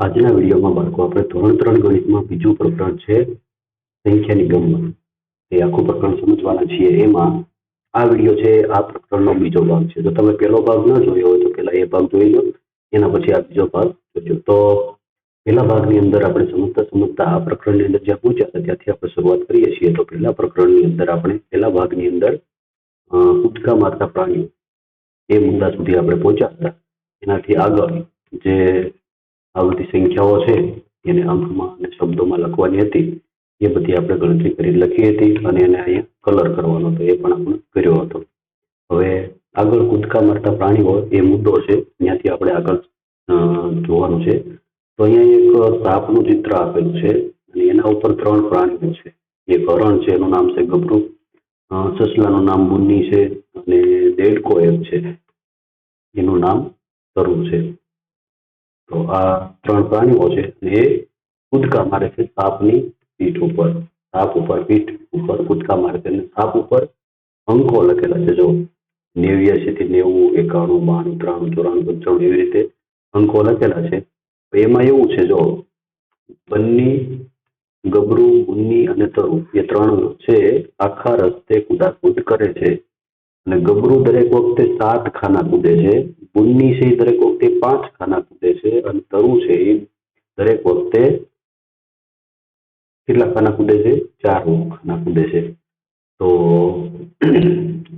આજના વિડીયોમાં બાળકો આપણે ધોરણ 3 ગણિતમાં બીજું પ્રકરણ છે સંખ્યાની ગમત. એ આખું પ્રકરણ સમજવાના છીએ. એમાં આ વિડીયો છે આ પ્રકરણનો બીજો ભાગ છે. જો તમે પહેલો ભાગ ન જોયો હોય તો પહેલા એ ભાગ જોઈ લો, એના પછી આ બીજો ભાગ જોજો. તો પહેલા ભાગની અંદર આપણે સમજતા આ પ્રકરણની અંદર જ્યાં પહોંચ્યા હતા ત્યાંથી આપણે શરૂઆત કરીએ છીએ. તો પહેલા પ્રકરણની અંદર આપણે પહેલા ભાગની અંદર કૂદકા મારતા પ્રાણીઓ એ મુદ્દા સુધી આપણે પહોંચ્યા હતા. એનાથી આગળ જે આ બધી સંખ્યાઓ છે એને અંકમાં અને શબ્દોમાં લખવાની હતી એ બધી આપણે ગણતરી કરી લખી હતી અને એને અહીંયા કલર કરવાનો હતો, એ પણ આપણે કર્યો હતો. હવે આગળ કૂદકા મારતા પ્રાણીઓ એ મુદ્દો છે, ત્યાંથી આપણે આગળ જોવાનું છે. તો અહીંયા એક સાપનું ચિત્ર આપેલું છે અને એના ઉપર 3 પ્રાણીઓ છે. એક હરણ છે, એનું નામ છે ગભરું, સસલાનું નામ બુન્ની છે અને દેડકો એક છે એનું નામ તરુ છે. તો આ 3 પ્રાણીઓ છે એ કૂદકા મારે છે સાપની પીઠ ઉપર. સાપ ઉપર પીઠ ઉપર કૂદકા મારે છે અને સાપ ઉપર અંકો લખેલા છે. જો 89 થી 90, 91, 92, 93, 94 એવી રીતે અંકો લખેલા છે. તો એમાં એવું છે, જો બન્ની, ગબરું, બુન્ની અને તરુ એ 3 છે આખા રસ્તે કૂદાકૂદ કરે છે અને ગબરું દરેક વખતે 7 ખાના કૂદે છે, બુન્ની છે એ દરેક વખતે 5 ખાના કૂદે છે અને તરુ છે એ દરેક વખતે કેટલા ખાના કૂદે છે? 4 ખાના કૂદે છે. તો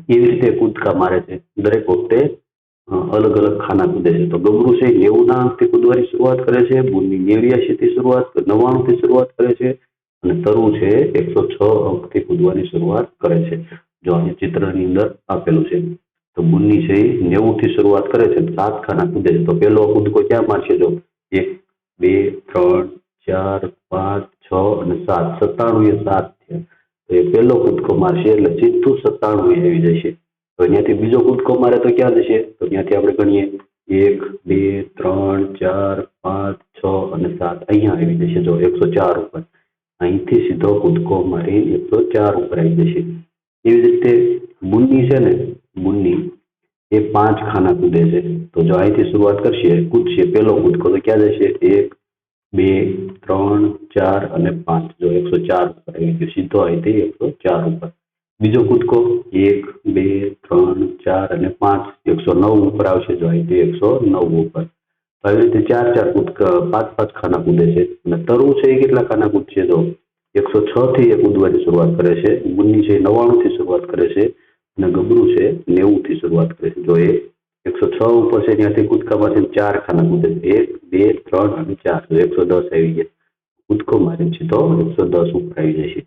એવી રીતે કૂદકા મારે છે, દરેક વખતે અલગ અલગ ખાના કૂદે છે. તો ગબરું છે 90ના અંકથી કૂદવાની શરૂઆત કરે છે, બુન્ની 89 થી 99 થી શરૂઆત કરે છે અને તરુ છે 106 અંકથી કૂદવાની શરૂઆત કરે છે. જો અહીં ચિત્રની અંદર આપેલું છે. તો બુન્ની છે એ 90 થી શરૂઆત કરે છે, 7 ખાના કૂદે છે. તો પહેલો કૂદકો ક્યાં મારશે? જો 1, 2, 3, 4, 5, 6 અને 7, 97 એ 7 થયા. તો એ પહેલો કૂદકો મારશે એટલે સીધું 97 આવી જશે. તો અહીંયાથી બીજો કૂદકો મારે તો ક્યાં જશે? તો ત્યાંથી આપણે ગણીએ 1, 2, 3, 4, 5, 6 અને 7 અહીંયા આવી જશે. જો 104 ઉપર અહીંથી સીધો કૂદકો મારી 104 ઉપર આવી જશે. એવી જ રીતે બુન્ની છે ને, બુન્ની એ 5 ખાના કૂદે છે. તો જો અહીંથી શરૂઆત કરશે, કૂદશે પહેલો કૂદકો તો ક્યાં જશે? 1, 2, 3, 4 અને 5. જો 104 ઉપર આવી ગયો, સીધો અહીંથી 104 ઉપર. બીજો કૂદકો 1, 2, 3, 4 અને 5, 109 ઉપર આવશે. જો અહીંથી 109 ઉપર. તો આવી રીતે 4 કૂદકા 5 ખાના કૂદે છે. અને તરુ છે એ કેટલા ખાના કૂદશે? જો 106 થી એ કૂદવાની શરૂઆત કરે છે, બુન્ની છે 99 થી શરૂઆત કરે છે અને ગબરું છે 90 થી શરૂઆત કરે છે. જો એ 106 ઉપર છે ત્યાંથી કૂદકા મારે 4 ખાના કૂદે છે, 1, 2, 3 અને 4. તો 110 આવી ગયા. કૂદકો મારી છે તો 110 ઉપર આવી જશે.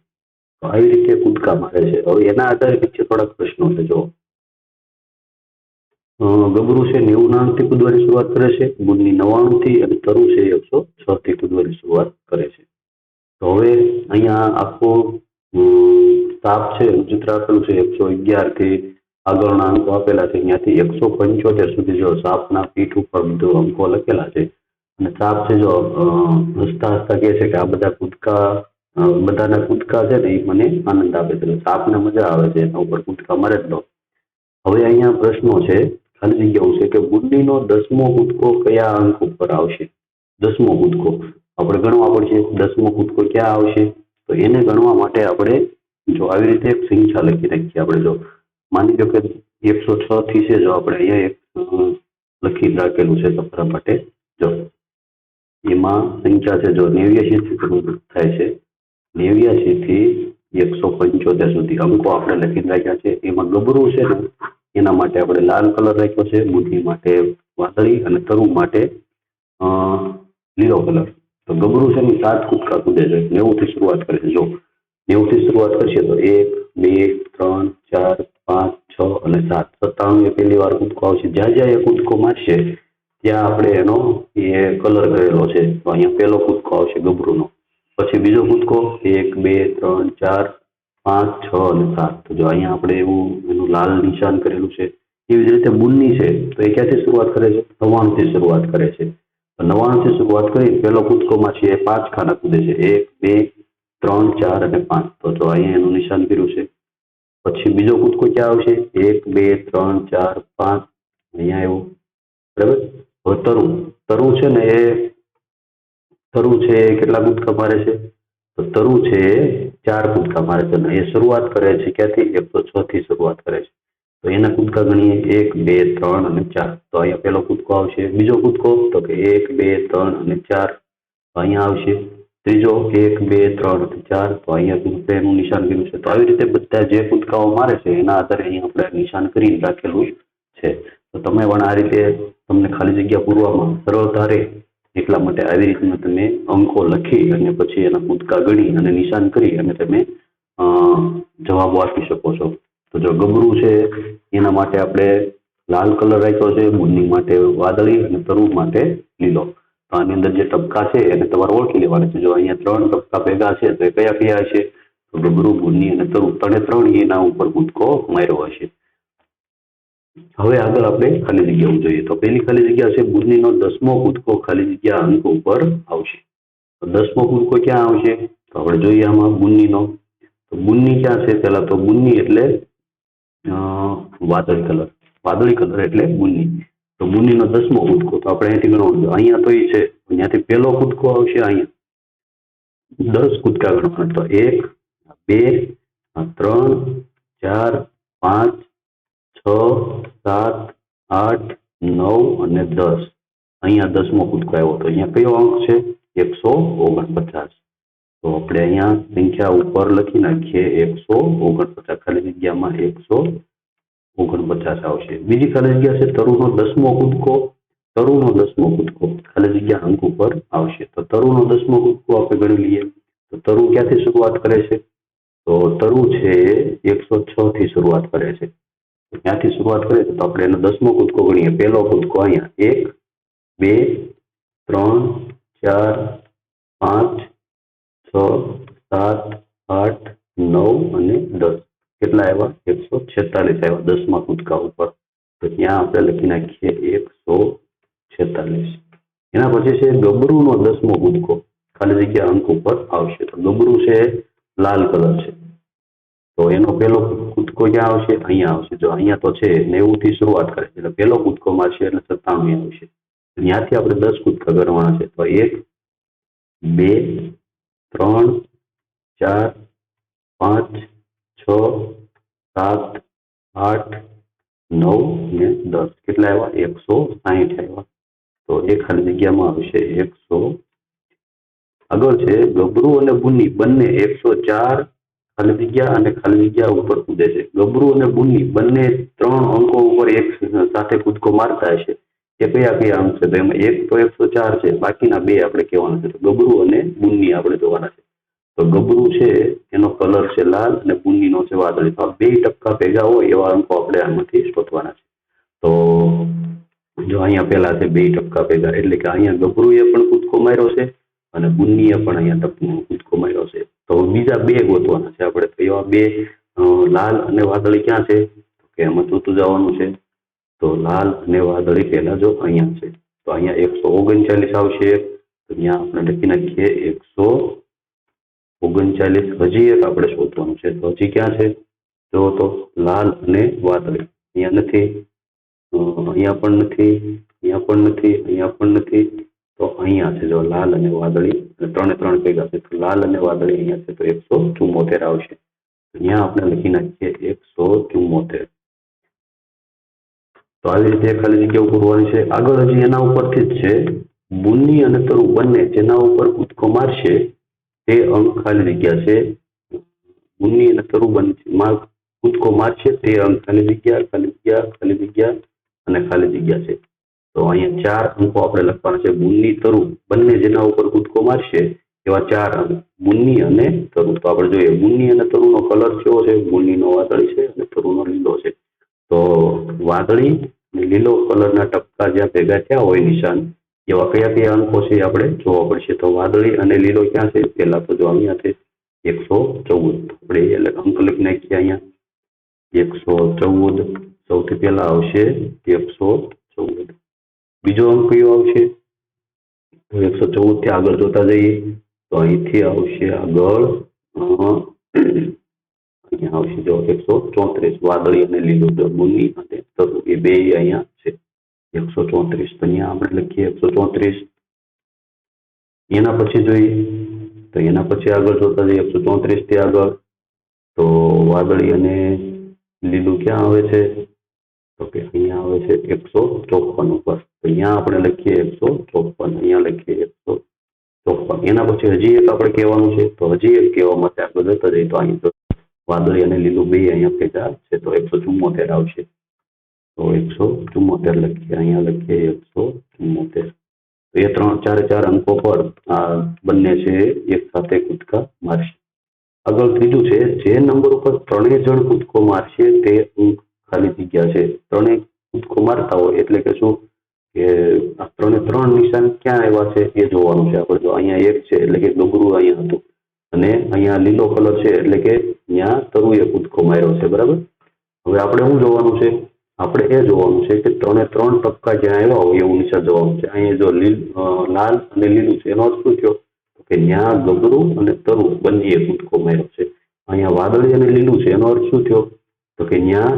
તો આવી રીતે કૂદકા મારે છે. હવે એના આધારે નીચે થોડાક પ્રશ્નો છે. જો ગબરું છે 90ના અંકથી કૂદવાની શરૂઆત કરે છે, બુન્ની 99 થી અને તરુ છે 106 થી કૂદવાની શરૂઆત કરે છે. તો હવે અહીંયા આખો સાપ છે ચિત્ર આપેલું છે. 111 થી આગળના અંકો આપેલા છે, ત્યાંથી 175 સુધી જો સાપના પીઠ ઉપર બધો અંકો લખેલા છે. અને સાપ છે જો હસતા હસતા કહે છે કે આ બધા કૂદકા બધાના કૂદકા છે ને એ મને આનંદ આપે છે. સાપને મજા આવે છે એના ઉપર કૂદકા મારે જ. હવે અહીંયા પ્રશ્નો છે, ખાલી જગ્યાઓ છે કે બુન્નીનો 10મો કૂદકો કયા અંક ઉપર આવશે? 10મો કૂદકો આપણે ગણવા પડશે. 10મો કૂદકો ક્યાં આવશે? તો એને ગણવા માટે આપણે જો આવી રીતે એક સંખ્યા લખી નાખીએ. આપણે જો માની લો કે 106 થી છે, જો આપણે અહીંયા એક લખી રાખેલું છે તમારા માટે. જો એમાં સંખ્યા છે, જો 89 થી શરૂ થાય છે, 89 થી 175 સુધી અંકો આપણે લખી રાખ્યા છે. એમાં ગબરું છે ને એના માટે આપણે લાલ કલર રાખ્યો છે, બુન્ની માટે વાદળી અને તરુ માટે લીલો કલર. તો ગબરું છે ને 7 કૂદકા કૂદે છે, 90 થી શરૂઆત કરે છે. જો 90 થી શરૂઆત કરશે તો 1, 2, 3, 4, 5, 6 અને 7, 97 એ પહેલી વાર કૂદકો આવશે. જ્યાં જ્યાં એ કૂદકો મારશે ત્યાં આપણે એનો એ કલર કરેલો છે. તો અહીંયા પહેલો કૂદકો આવશે ગબરૂનો. પછી બીજો કૂદકો 1, 2, 3, 4, 5, 6 અને 7. તો જો અહીંયા આપણે એવું એનું લાલ નિશાન કરેલું છે. એવી જ રીતે બુન્ની છે તો એ ક્યાંથી શરૂઆત કરે છે? 99 થી શરૂઆત કરે છે. તો 99 થી શરૂઆત કરી પહેલો કૂદકોમાં છે એ 5 ખાના કૂદે છે, 1, 2, 3, 4 અને 5. તો જો અહીંયા એનું નિશાન કર્યું છે. પછી બીજો કૂદકો ક્યાં આવશે? 1, 2, 3, 4, 5 અહીંયા એવું. બરાબર. હવે તરુ છે ને એ તરુ છે એ કેટલા કૂદકા મારે છે? તો તરુ છે એ 4 કૂદકા મારે છે અને એ શરૂઆત કરે છે ક્યાંથી? 106 થી શરૂઆત કરે છે. તો એના કૂદકા ગણીએ 1 2 3 અને 4. તો અહીંયા પહેલો કૂદકો આવશે. બીજો કૂદકો તો કે 1 2 3 અને 4. તો અહીંયા આવશે ત્રીજો 1 2 3 અને 4. તો અહીંયા એનું નિશાન કર્યું છે. તો આવી રીતે બધા જે કૂદકાઓ મારે છે એના આધારે અહીંયા આપણે નિશાન કરી રાખેલું છે. તો તમે પણ આ રીતે તમને ખાલી જગ્યા પૂરવામાં સરળતા રહે એટલા માટે આવી રીતના તમે અંકો લખી અને પછી એના કૂદકા ગણી અને નિશાન કરી અને તમે જવાબો આપી શકો છો. તો જો ગબરું છે એના માટે આપણે લાલ કલર રાખ્યો છે, બુન્ની માટે વાદળી અને તરુ માટે લીલો. તો આની અંદર જે ટપકા છે એને તમારે ઓળખી લેવાના છે. જો અહીંયા 3 ટપકા ભેગા છે તો એ કયા કયા હશે? તો ગબરું, બુન્ની અને તરુ ત્રણે એના ઉપર કૂદકો માર્યો હશે. હવે આગળ આપણે ખાલી જગ્યાઓ જોઈએ. તો પહેલી ખાલી જગ્યા છે બુન્નીનો 10મો કૂદકો ખાલી જગ્યા અંક ઉપર આવશે. તો 10મો કૂદકો ક્યાં આવશે? તો આપણે જોઈએ આમાં બુન્નીનો. તો બુન્ની ક્યાં છે? પહેલા તો બુન્ની એટલે વાદળી કલર. વાદળી કલર એટલે બુન્ની. તો બુન્નીનો 10મો કૂદકો તો આપણે અહીંથી ગણવાનું. અહીંયા તો એ છે, અહીંયાથી પહેલો કૂદકો આવશે. અહીંયા 10 કૂદકા ગણવાના. તો 1 2 3 4 5 6 7 8 9 અને 10. અહીંયા 10મો કૂદકો આવ્યો. તો અહીંયા કયો અંક છે? 149. તો આપણે અહીંયા સંખ્યા ઉપર લખી નાખીએ 149. ખાલી જગ્યામાં 149 આવશે. બીજી ખાલી જગ્યા છે તરુનો 10મો કૂદકો. તરુનો 10મો કૂદકો ખાલી જગ્યા અંક ઉપર આવશે. તો તરુનો 10મો કૂદકો આપણે ગણી લઈએ. તો તરુ ક્યાંથી શરૂઆત કરે છે? તો તરુ છે 106 થી શરૂઆત કરે છે. ત્યાંથી શરૂઆત કરીએ તો આપણે એનો 10મો કૂદકો ગણીએ. પહેલો કૂદકો અહીંયા 1 2 3 4 5 6 7 8 9 અને 10. કેટલા આવ્યા? 146 આવ્યા 10મા કૂદકા ઉપર. તો ત્યાં આપણે લખી નાખીએ 146. એના પછી છે ગબરૂનો 10મો કૂદકો ખાલી જગ્યા અંક ઉપર આવશે. તો ગબરું છે લાલ કલર છે. તો એનો પહેલો કૂદકો ક્યાં આવશે? અહીંયા આવશે. જો અહીંયા તો છે 90 થી શરૂઆત કરે છે એટલે પહેલો કૂદકો મારશે એટલે 97 આવશે. ત્યાંથી આપણે 10 કૂદકા ગણવાના છે. તો 1 2 3 4 5 6 7 8 9 ને 10. કેટલા આવ્યા? 160 આવ્યા. તો એ ખાલી જગ્યામાં આવશે 100. આગળ છે ગબરું અને બુન્ની બંને 104 ખાલી જગ્યા અને ખાલી જગ્યા ઉપર કૂદે છે. ગબરું અને બુન્ની બંને 3 અંકો ઉપર એક સાથે કૂદકો મારતા હશે. એ કયા કયા અંક છે? તો એમાં એક તો 104 છે, બાકીના બે આપણે કહેવાના છે. તો ગબરું અને બુન્ની આપણે જોવાના છે. તો ગબરું છે એનો કલર છે લાલ અને બુન્નીનો છે વાદળી. તો આ બે ટપકા ભેગા હોય એવા અંકો આપણે આમાંથી શોધવાના છે. તો જો અહીંયા પહેલા છે 2 ટપકા ભેગા એટલે કે અહીંયા ગબરુએ પણ કૂદકો માર્યો છે અને બુન્નીએ પણ અહીંયા કૂદકો માર્યો છે. તો બીજા બે ગોતવાના છે આપણે. તો એવા બે લાલ અને વાદળી ક્યાં છે? કે એમાં જોતું જવાનું છે. તો લાલ અને વાદળી પહેલા જો અહીંયા છે. તો અહીંયા 139 આવશે. તો અહીંયા આપણે લખી નાખીએ 139. હજી એક આપણે શોધવાનું છે. તો હજી ક્યાં છે? જો તો લાલ અને વાદળી. અહીંયા નથી, અહીંયા પણ નથી, અહીંયા પણ નથી, અહીંયા પણ નથી. તો અહીંયા છે જો લાલ અને વાદળી અને ત્રણે ભેગા છે. તો લાલ અને વાદળી અહીંયા છે. તો 174 આવશે. અહીંયા આપણે લખી નાખીએ 174. તો આવી રીતે ખાલી જગ્યા પૂરવાની છે. આગળ હજી એના ઉપરથી જ છે બુન્ની અને તરુ બંને જેના ઉપર કૂદકો મારશે તે અંક ખાલી જગ્યા છે. બુન્ની અને તરુ બંને કૂદકો મારશે તે અંક ખાલી જગ્યા, ખાલી જગ્યા, ખાલી જગ્યા અને ખાલી જગ્યા છે. તો અહીંયા 4 અંકો આપણે લખવાના છે. બુન્ની, તરુ બંને જેના ઉપર કૂદકો મારશે એવા 4 અંક બુન્ની અને તરુ. તો આપણે જોઈએ બુન્ની અને તરુનો કલર કેવો છે? બુન્નીનો વાદળી છે અને તરુનો લીલો છે. તો વાદળી અને લીલો કલરના ટપકા જ્યાં ભેગા થયા હોય નિશાન એવા કયા કયા અંકો છે આપણે જોવા પડશે. તો વાદળી અને લીલો ક્યાં છે? પહેલા તો જો અહીંયા છે 114. આપણે એટલે અંક લખી નાખીએ અહીંયા 114. સૌથી પહેલા આવશે 114. બીજો અંક કયો આવશે? તો 114 થી આગળ જોતા જઈએ તો અહીંથી આવશે આગળ અહીંયા આવશે જો 134. વાદળી અને લીલું બુન્ની અને તરુ એ બે અહીંયા છે 134. તો અહીંયા આપણે લખીએ 134. એના પછી જોઈએ તો એના પછી આગળ જોતા જઈએ 134 થી આગળ તો વાદળી અને લીલું ક્યાં આવે છે તો કે અહીંયા આવે છે 154 ઉપર. તો અહીંયા આપણે લખીએ 154, અહીંયા લખીએ 154. એના પછી હજી એક આપણે કહેવાનું છે તો હજી એક કહેવા માટે આપણે જતા જઈએ તો અહીં તો વાદળી અને લીલું બે અહીંયા ભેગા છે તો 174 આવશે. તો 174 લખીએ, અહીંયા લખીએ 174. તો એ ચાર અંકો પર આ બંને છે એક સાથે કૂદકા મારશે. આગળ ત્રીજું છે જે નંબર ઉપર ત્રણેય જણ કૂદકો મારશે તે અંક ખાલી જગ્યા છે. ત્રણેય કૂદકો મારતા હોય એટલે કે શું કે આ ત્રણ નિશાન ક્યાં આવ્યા છે એ જોવાનું છે આપણે. જો અહીંયા એક છે એટલે કે ગબરું અહીંયા હતું અને અહીંયા લીલો કલર છે એટલે કે અહીંયા તરુએ કૂદકો માર્યો છે, બરાબર. હવે આપણે શું જોવાનું છે, આપણે એ જોવાનું છે કે ત્રણ ટપકા જ્યાં આવ્યા હોય એવું નિશાન જોવાનું છે. અહીંયા જો લાલ અને લીલું છે એનો અર્થ શું થયો કે ત્યાં ગબરું અને તરુ બંનેએ કૂદકો માર્યો છે. અહીંયા વાદળી અને લીલું છે એનો અર્થ શું થયો તો કે ત્યાં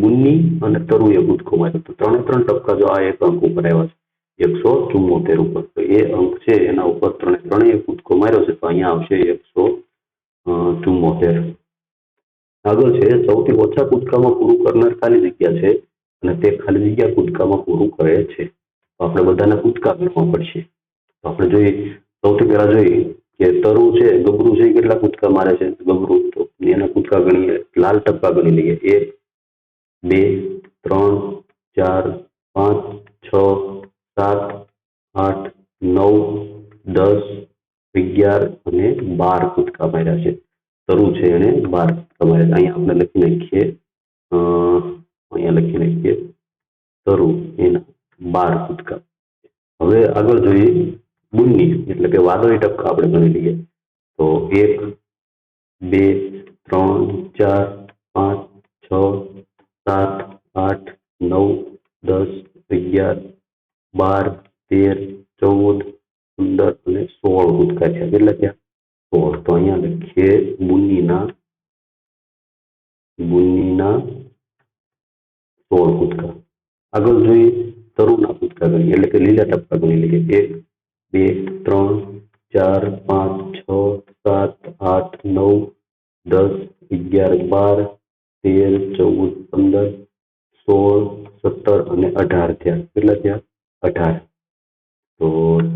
મુન્ની અને તરુએ કૂદકો માર્યો. તો ત્રણ ટપકા જો આ એક અંક ઉપર આવ્યા છે 174 ઉપર, તો એ અંક છે એના ઉપર ત્રણેય કૂદકો માર્યો છે તો અહીંયા આવશે 174. આગળ છે સૌથી ઓછા કૂદકામાં પૂરું કરનાર ખાલી જગ્યા છે અને તે ખાલી જગ્યા કૂદકામાં પૂરું કરે છે. તો આપણે બધાને કૂદકા ગણવા પડશે. તો આપણે જોઈએ સૌથી પહેલા જોઈએ કે તરુ છે ગબરું છે કેટલા કૂદકા મારે છે ગબરું, તો એના કૂદકા ગણીએ, લાલ ટપકા ગણી લઈએ 1 2 3 4 5 6 7 8 9 10 11 અને 12 કૂદકા માર્યા છે. તરુ છે એને 12 કૂદકા માર્યા. અહીંયા આપણે લખી નાખીએ તરુ એના 12 કૂદકા. હવે આગળ જોઈએ બુન્ની એટલે કે વાદળી ટપકા આપણે ગણી લઈએ. તો 1 2 3 4 5 6 7 8 9 10 11 12 13 14 15 અને 16 કૂદકા છે. કેટલા થયા 16. તો અહીંયા લખીએ બુન્નીના 16 કૂદકા. આગળ જોઈએ તરુના કૂદકા ગણીએ એટલે કે લીલા ટપકા ગણી લઈએ 1 2 3 4 5 6 7 8 9 10 11 12 13 14 15 16 17 અને 18 થયા. કેટલા થયા 18. તો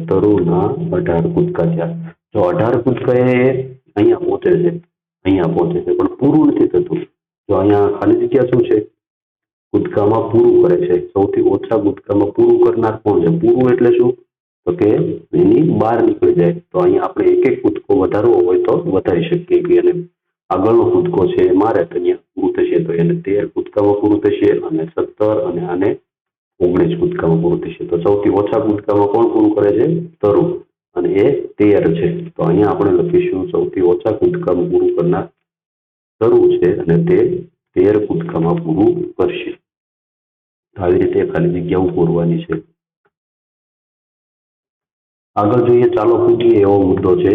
તરુના 18 કૂદકા થયા. જો 18 કૂદકા એ અહીંયા પહોંચે છે પણ પૂરું નથી થતું. જો અહીંયા ખાલી જગ્યા શું છે કૂદકામાં પૂરું કરે છે. સૌથી ઓછા કૂદકામાં પૂરું કરનાર કોણ છે? પૂરું એટલે શું તો કે એની બહાર નીકળી જાય. તો અહીંયા આપણે એક કૂદકો વધારવો હોય તો વધારી શકીએ કે એને આગળનો કૂદકો છે મારે તો અહીંયા પૂરું થશે તો એને 13 કૂદકામાં પૂરું થશે અને 17 અને આને 19 કૂદકામાં પૂરું થશે. તો સૌથી ઓછા કૂદકામાં કોણ પૂરું કરે છે? તરુ, અને એ 13 છે. તો અહીંયા આપણે લખીશું સૌથી ઓછા કૂદકામાં પૂરું કરનાર તરુ છે અને તે 13 કૂદકામાં પૂરું કરશે. આવી રીતે ખાલી જગ્યાઓ પૂરવાની છે. આગળ જોઈએ ચાલો કૂદીએ એવો મુદ્દો છે.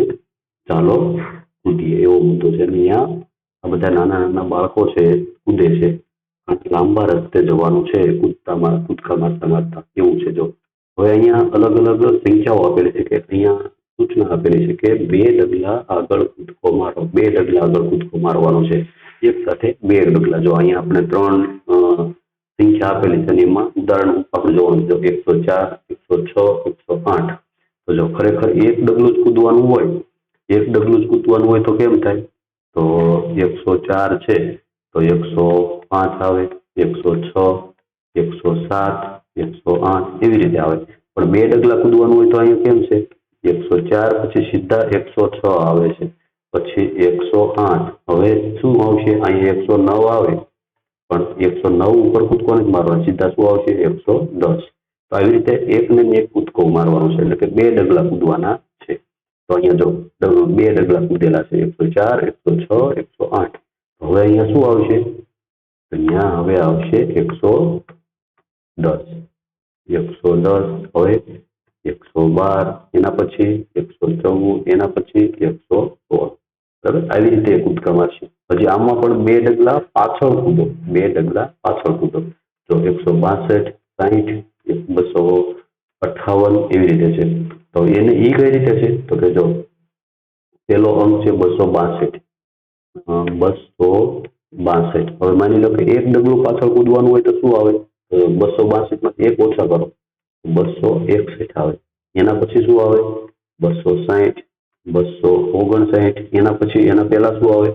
અહીંયા આ બધા નાના બાળકો છે કૂદે છે. લાંબા રસ્તે જવાનું છે કૂદકા મારતા એવું છે. જો હવે અહીંયા અલગ અલગ સંખ્યાઓ આપેલી છે કે અહીંયા સૂચના આપેલી છે કે 2 ડગલા આગળ કૂદકો મારો, 2 ડગલા આગળ કૂદકો મારવાનો છે. એક સાથે 2 ડગલા. જો અહીંયા આપણે 3 સંખ્યા આપેલી છે અને એમાં ઉદાહરણ આપણે જોવાનું છે 104 106 108. તો જો ખરેખર એક ડગલું જ કૂદવાનું હોય તો કેમ થાય તો 104 છે તો 105 આવે, 106 107 108 એવી રીતે આવે. પણ 2 ડગલા કૂદવાનું હોય તો અહીંયા કેમ છે 104 પછી સીધા 106 આવે છે, પછી 108. હવે શું આવશે અહીંયા 109 આવે પણ 109 ઉપર કૂદકો નથી મારવાનો, સીધા શું આવશે 110. તો આવી રીતે એક ને એક કૂદકો મારવાનો છે એટલે કે 2 ડગલા કૂદવાના છે. તો અહીંયા જો 2 ડગલા કૂદેલા છે 104 106 108. હવે અહીંયા શું આવશે અહીંયા હવે આવશે 110 હવે 112 એના પછી 114 એના પછી 116. બરાબર, આવી રીતે કૂદકા મારશે. હજી આમાં પણ 2 ડગલા પાછળ કૂદો, 2 ડગલા પાછળ કૂદો. તો 162 60 258 એવી રીતે છે. તો તો એને ઈ કઈ રીતે છે તો કે જો પેલો અંક છે 262, 262. હવે માની લો કે એક ડગલું પાછળ કૂદવાનું હોય તો શું આવે? તો 262 માં એક ઓછા કરો 261 આવે. એના પછી શું આવે? 260, 259. એના પછી એના પહેલા શું આવે?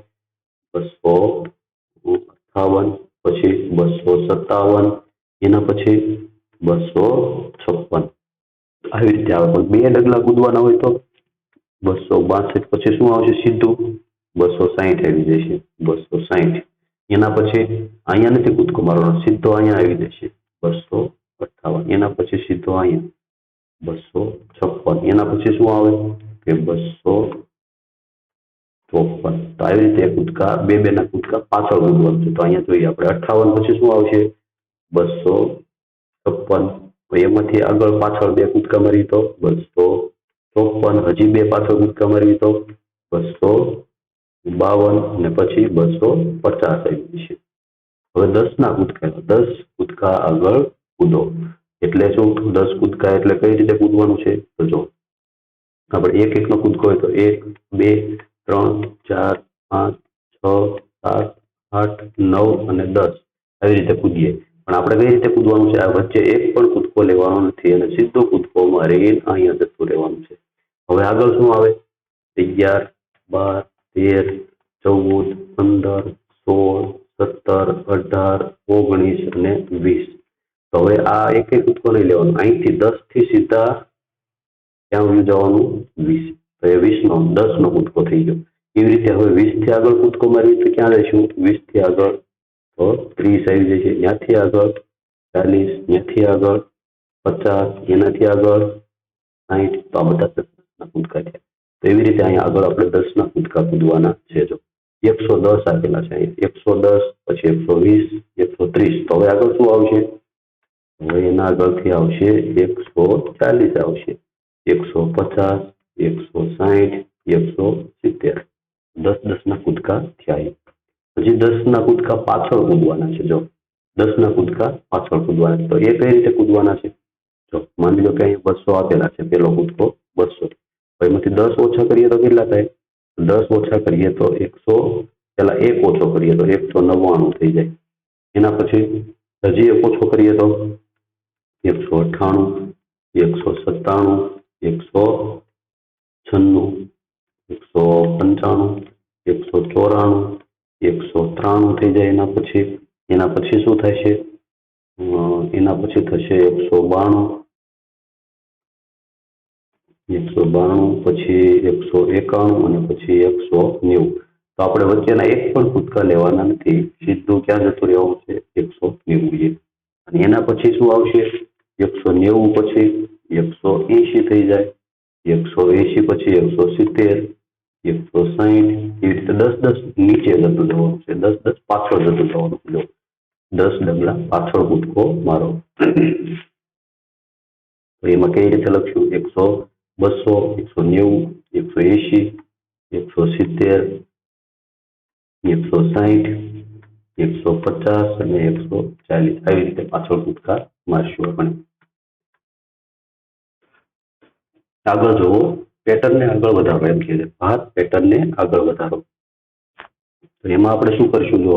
258, પછી 257, એના પછી 256. આવી રીતે આવે. પણ બે ડગલા કૂદવાના હોય તો 262 પછી શું આવશે? સીધું 260 આવી જશે. 260. એના પછી અહીંયા નથી કૂદકો મારવાનો, સીધો અહીંયા આવી જશે 258. એના પછી સીધો અહીંયા 256. એના પછી શું આવે કે 254. તો આવી રીતે કૂદકા બે ના કૂદકા પાછળ કૂદવાનું છે. તો અહીંયા જોઈએ આપણે 58 પછી શું આવશે? 256. તો એમાંથી આગળ પાછળ બે કૂદકા મારી તો 254. હજી બે પાછળ કૂદકા મારવી તો 252 અને પછી 250 આવી જશે. હવે 10 ના કૂદકા, 10 કૂદકા આગળ કૂદો એટલે શું? 10 કૂદકા એટલે કઈ રીતે કૂદવાનું છે તો જો આપણે એક નો કૂદકો હોય તો 1, 2, 3, 4, 5, 6, 7, 8, 9 અને 10 આવી રીતે કૂદીએ. પણ આપણે કઈ રીતે કૂદવાનું છે? આ વચ્ચે એક પણ કૂદકો લેવાનો નથી અને સીધો કૂદકો મારીને અહીંયા જતું રહેવાનું છે. હવે આગળ શું આવે? 11, 12, 13, 14, 15, 16, 17, 18, 19 અને 20. તો હવે આ એક કૂદકો નહીં લેવાનો. અહીંથી 10 થી સીધા ક્યાં વયું જવાનું? 20. તો એ 20 નો 10 નો કૂદકો થઈ ગયો. એવી રીતે હવે 20 થી આગળ કૂદકો મારીએ તો ક્યાં જઈશું? 20 થી આગળ તો 30 આવી જશે. ત્યાંથી આગળ 40, ત્યાંથી આગળ 50, એનાથી આગળ 60. તો આ બધા 10 ના કૂદકા થયા. તો એવી રીતે અહીંયા આગળ આપણે 10 ના કૂદકા કૂદવાના છે. જો 110 આપેલા છે, 110 પછી 120, 130. તો હવે આગળ શું આવશે? હવે એના આગળથી આવશે 140 આવશે, 150, 160, 170. 10 ના કૂદકા થયા. હજી 10 ના કૂદકા પાછળ કૂદવાના છે. જો 10 ના કૂદકા પાછળ કૂદવાના છે. તો એ કઈ રીતે કૂદવાના છે? જો માની લો કે અહીં 200 આપેલા છે, પેલો કૂદકો 200. એમાંથી 10 ઓછા કરીએ તો કેટલા થાય? 10 ઓછા કરીએ તો 100, પેલા એક ઓછો કરીએ તો 199 થઈ જાય. એના પછી હજી એક ઓછો કરીએ તો 198, 197, 196, 195, 194, 193 થઈ જાય. એના પછી શું થશે? એના પછી થશે 192, 192 પછી 191 અને પછી 190. તો આપણે વચ્ચેના એક પણ કૂદકા લેવાના નથી. સીધું ક્યાં જતું રહેવાનું છે? 190. અને એના પછી શું આવશે? 190 પછી 180 થઈ જાય, 180 પછી 170, 160. એવી રીતે 10 નીચે જતું જવાનું છે, 10 પાછળ જતું જવાનું. જો 10 ડગલા પાછળ કૂદકો મારો. તો એમાં કઈ રીતે લખશું? 100, 200, 190, 180, 170, 160, 150 અને 140. આવી રીતે પાછળ કૂદકા મારશું આપણે. આગળ જુઓ, પેટર્નને આગળ વધારો એમ કહે છે. ભાત પેટર્નને આગળ વધારો. તો એમાં આપણે શું કરશું? જો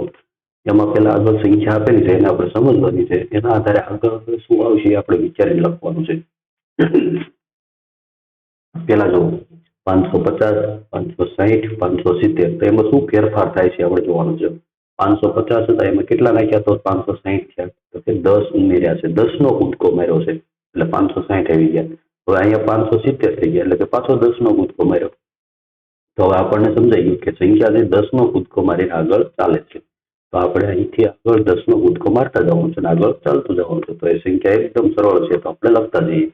એમાં પેલા આગળ સંખ્યા આપેલી છે એને આપણે સમજવાની છે. એના આધારે આગળ શું આવશે એ આપણે વિચારીને લખવાનું છે. પેલા જો 550, 560, 570. તો એમાં શું ફેરફાર થાય છે આપણે જોવાનું છે. 550 હતા એમાં કેટલા નાખ્યા તો 560 થયા. તો કે 10 ઉમેર્યા છે, 10 નો કૂદકો માર્યો છે એટલે 560 આવી ગયા. હવે અહીંયા 570 થઈ ગયા એટલે કે પાછો 10 નો કૂદકો માર્યો. તો હવે આપણને સમજાઈ ગયું કે સંખ્યા જે 10 નો કૂદકો મારીને આગળ ચાલે છે. તો આપણે અહીંથી આગળ 10 નો કૂદકો મારતા જવાનું છે અને આગળ ચાલતું જવાનું છે. તો એ સંખ્યા એકદમ સરળ છે. તો આપણે લખતા જઈએ.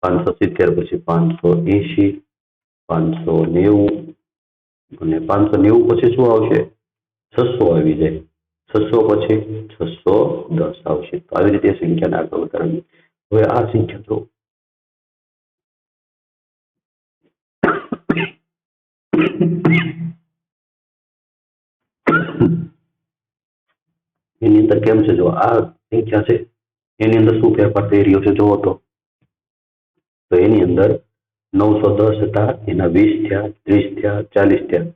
570 પછી 580, 590 અને 590 પછી શું આવશે? 600 આવી જાય. 600 પછી 610 આવશે. તો આવી રીતે સંખ્યાને આગળ વધારવી. હવે આ સંખ્યા તો એની અંદર કેમ છે? જો આ સંખ્યા છે એની અંદર શું ફેરફાર થઈ રહ્યો છે જોવો તો એની અંદર 910 હતા એના 20 થયા, 30 થયા, 40 થયા.